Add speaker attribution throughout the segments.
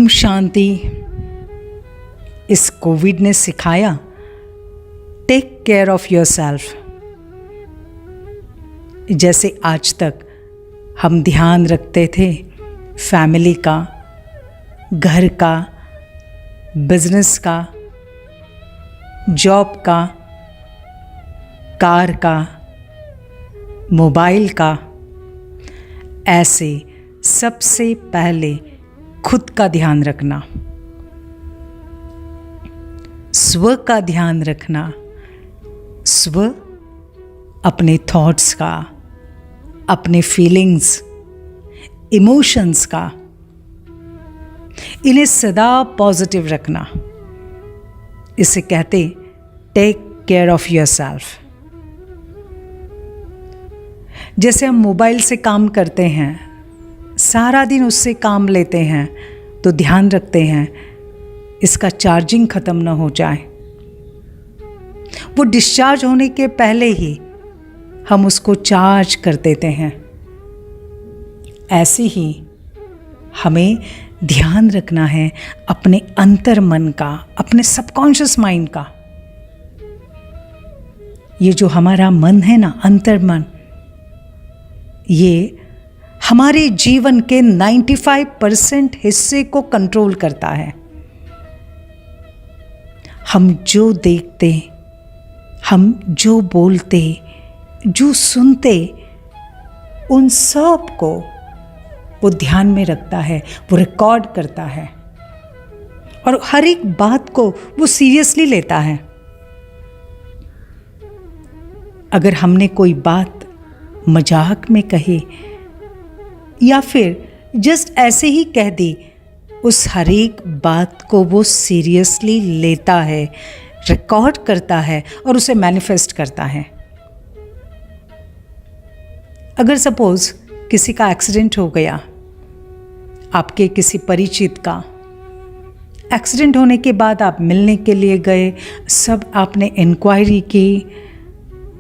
Speaker 1: ओम शांति। इस कोविड ने सिखाया टेक केयर ऑफ योरसेल्फ। जैसे आज तक हम ध्यान रखते थे फैमिली का, घर का, बिजनेस का, जॉब का, कार का, मोबाइल का, ऐसे सबसे पहले खुद का ध्यान रखना, स्व का ध्यान रखना, स्व अपने थॉट्स का, अपने फीलिंग्स, इमोशंस का, इन्हें सदा पॉजिटिव रखना। इसे कहते टेक केयर ऑफ योरसेल्फ। जैसे हम मोबाइल से काम करते हैं, सारा दिन उससे काम लेते हैं, तो ध्यान रखते हैं इसका चार्जिंग ख़त्म ना हो जाए। वो डिस्चार्ज होने के पहले ही हम उसको चार्ज कर देते हैं। ऐसे ही हमें ध्यान रखना है अपने अंतर मन का, अपने सबकॉन्शियस माइंड का। ये जो हमारा मन है ना, अंतर मन, ये हमारे जीवन के 95% हिस्से को कंट्रोल करता है। हम जो देखते, हम जो बोलते, जो सुनते, उन सब को वो ध्यान में रखता है, वो रिकॉर्ड करता है और हर एक बात को वो सीरियसली लेता है। अगर हमने कोई बात मजाक में कही या फिर जस्ट ऐसे ही कह दी, उस हर एक बात को वो सीरियसली लेता है, रिकॉर्ड करता है और उसे मैनिफेस्ट करता है। अगर सपोज किसी का एक्सीडेंट हो गया, आपके किसी परिचित का एक्सीडेंट होने के बाद आप मिलने के लिए गए, सब आपने इंक्वायरी की,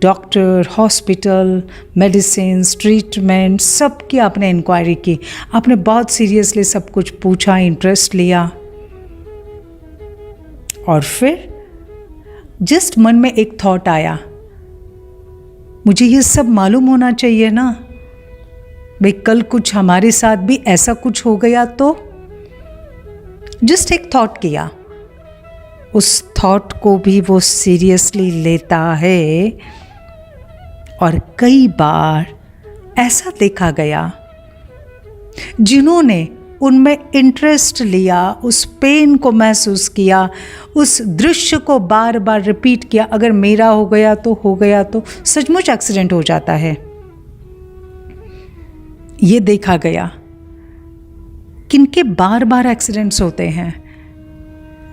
Speaker 1: डॉक्टर, हॉस्पिटल, मेडिसिन, ट्रीटमेंट, सब की आपने इंक्वायरी की, आपने बहुत सीरियसली सब कुछ पूछा, इंटरेस्ट लिया, और फिर जस्ट मन में एक थॉट आया, मुझे ये सब मालूम होना चाहिए ना भाई, कल कुछ हमारे साथ भी ऐसा कुछ हो गया तो। जस्ट एक थॉट किया, उस थॉट को भी वो सीरियसली लेता है। और कई बार ऐसा देखा गया, जिन्होंने उनमें इंटरेस्ट लिया, उस पेन को महसूस किया, उस दृश्य को बार बार रिपीट किया, अगर मेरा हो गया तो सचमुच एक्सीडेंट हो जाता है। ये देखा गया किनके बार बार एक्सीडेंट्स होते हैं,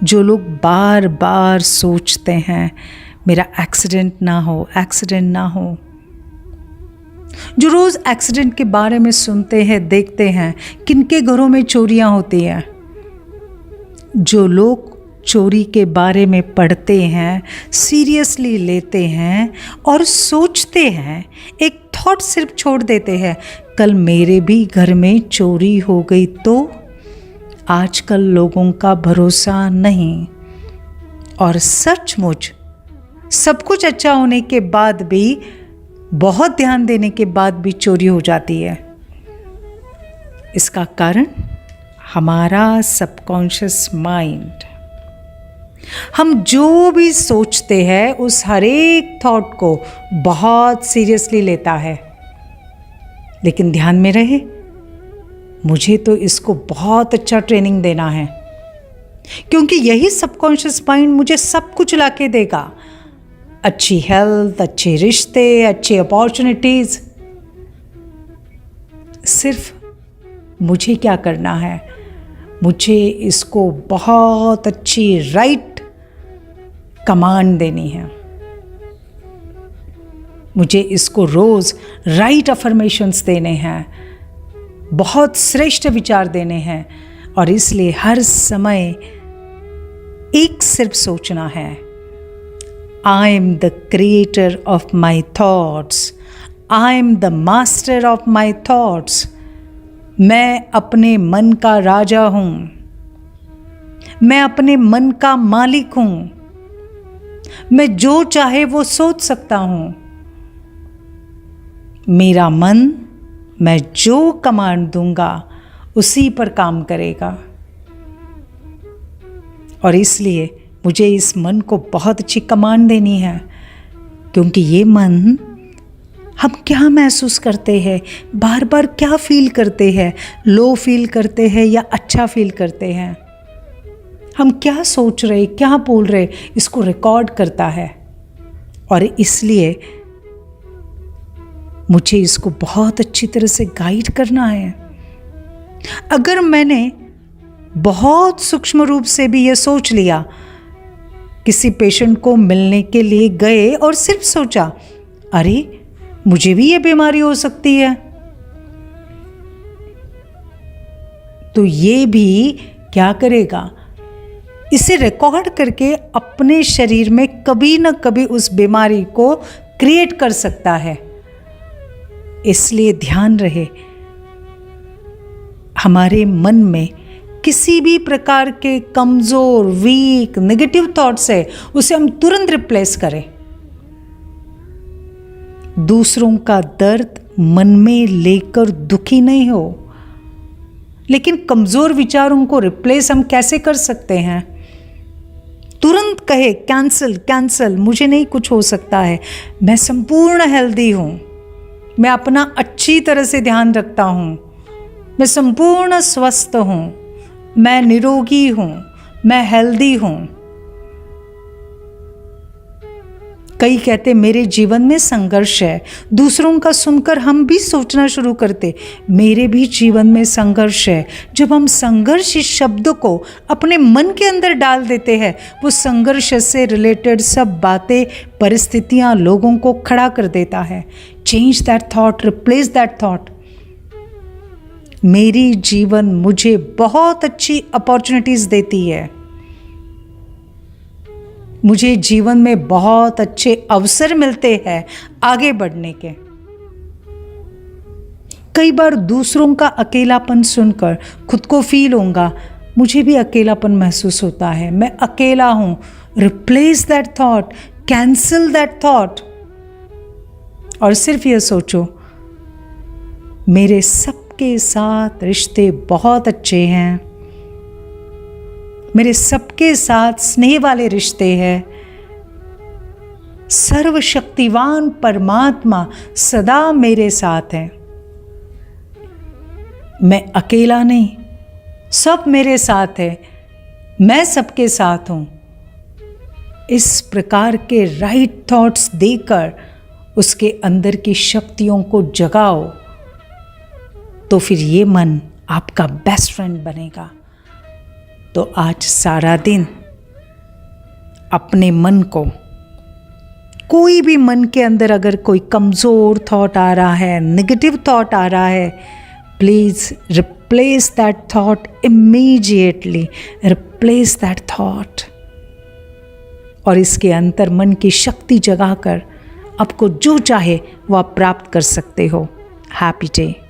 Speaker 1: जो लोग बार बार सोचते हैं मेरा एक्सीडेंट ना हो, एक्सीडेंट ना हो। जो रोज एक्सीडेंट के बारे में सुनते हैं, देखते हैं, किनके घरों में चोरियां होती हैं। जो लोग चोरी के बारे में पढ़ते हैं, सीरियसली लेते हैं और सोचते हैं, एक थॉट सिर्फ छोड़ देते हैं, कल मेरे भी घर में चोरी हो गई तो। आजकल लोगों का भरोसा नहीं, और सचमुच सब कुछ अच्छा होने के बाद भी, बहुत ध्यान देने के बाद भी चोरी हो जाती है। इसका कारण हमारा सबकॉन्शियस माइंड। हम जो भी सोचते हैं उस हर एक थॉट को बहुत सीरियसली लेता है। लेकिन ध्यान में रहे, मुझे तो इसको बहुत अच्छा ट्रेनिंग देना है, क्योंकि यही सबकॉन्शियस माइंड मुझे सब कुछ लाके देगा। अच्छी हेल्थ, अच्छे रिश्ते, अच्छी अपॉर्चुनिटीज। सिर्फ मुझे क्या करना है, मुझे इसको बहुत अच्छी राइट कमांड देनी है। मुझे इसको रोज राइट अफर्मेशंस देने हैं, बहुत श्रेष्ठ विचार देने हैं, और इसलिए हर समय एक सिर्फ सोचना है, I am the creator of my thoughts. I am the master of my thoughts. मैं अपने मन का राजा हूँ। मैं अपने मन का मालिक हूं। मैं जो चाहे वो सोच सकता हूं। मेरा मन, मैं जो कमांड दूंगा उसी पर काम करेगा। और इसलिए मुझे इस मन को बहुत अच्छी कमांड देनी है, क्योंकि ये मन, हम क्या महसूस करते हैं, बार बार क्या फील करते हैं, लो फील करते हैं या अच्छा फील करते हैं, हम क्या सोच रहे, क्या बोल रहे, इसको रिकॉर्ड करता है। और इसलिए मुझे इसको बहुत अच्छी तरह से गाइड करना है। अगर मैंने बहुत सूक्ष्म रूप से भी ये सोच लिया, किसी पेशेंट को मिलने के लिए गए और सिर्फ सोचा, अरे मुझे भी ये बीमारी हो सकती है, तो ये भी क्या करेगा, इसे रिकॉर्ड करके अपने शरीर में कभी ना कभी उस बीमारी को क्रिएट कर सकता है। इसलिए ध्यान रहे, हमारे मन में किसी भी प्रकार के कमजोर, वीक, नेगेटिव थॉट्स है, उसे हम तुरंत रिप्लेस करें। दूसरों का दर्द मन में लेकर दुखी नहीं हो, लेकिन कमजोर विचारों को रिप्लेस हम कैसे कर सकते हैं? तुरंत कहे कैंसिल कैंसिल, मुझे नहीं कुछ हो सकता है, मैं संपूर्ण हेल्दी हूं, मैं अपना अच्छी तरह से ध्यान रखता हूं, मैं संपूर्ण स्वस्थ हूं, मैं निरोगी हूं, मैं हेल्दी हूं। कई कहते मेरे जीवन में संघर्ष है। दूसरों का सुनकर हम भी सोचना शुरू करते, मेरे भी जीवन में संघर्ष है। जब हम संघर्ष इस शब्द को अपने मन के अंदर डाल देते हैं, वो संघर्ष से रिलेटेड सब बातें, परिस्थितियां लोगों को खड़ा कर देता है। Change that thought, replace that thought. मेरी जीवन मुझे बहुत अच्छी अपॉर्चुनिटीज देती है, मुझे जीवन में बहुत अच्छे अवसर मिलते हैं आगे बढ़ने के। कई बार दूसरों का अकेलापन सुनकर खुद को फील होगा, मुझे भी अकेलापन महसूस होता है, मैं अकेला हूं। Replace that thought, cancel that thought, और सिर्फ ये सोचो, मेरे सबके साथ रिश्ते बहुत अच्छे हैं, मेरे सबके साथ स्नेह वाले रिश्ते हैं। सर्वशक्तिवान परमात्मा सदा मेरे साथ है, मैं अकेला नहीं, सब मेरे साथ है, मैं सबके साथ हूं। इस प्रकार के राइट थॉट्स देकर उसके अंदर की शक्तियों को जगाओ, तो फिर ये मन आपका बेस्ट फ्रेंड बनेगा। तो आज सारा दिन अपने मन को, कोई भी मन के अंदर अगर कोई कमज़ोर थॉट आ रहा है, नेगेटिव थॉट आ रहा है, please replace that thought immediately, replace that thought, और इसके अंतर मन की शक्ति जगाकर आपको जो चाहे वह आप प्राप्त कर सकते हो। Happy day.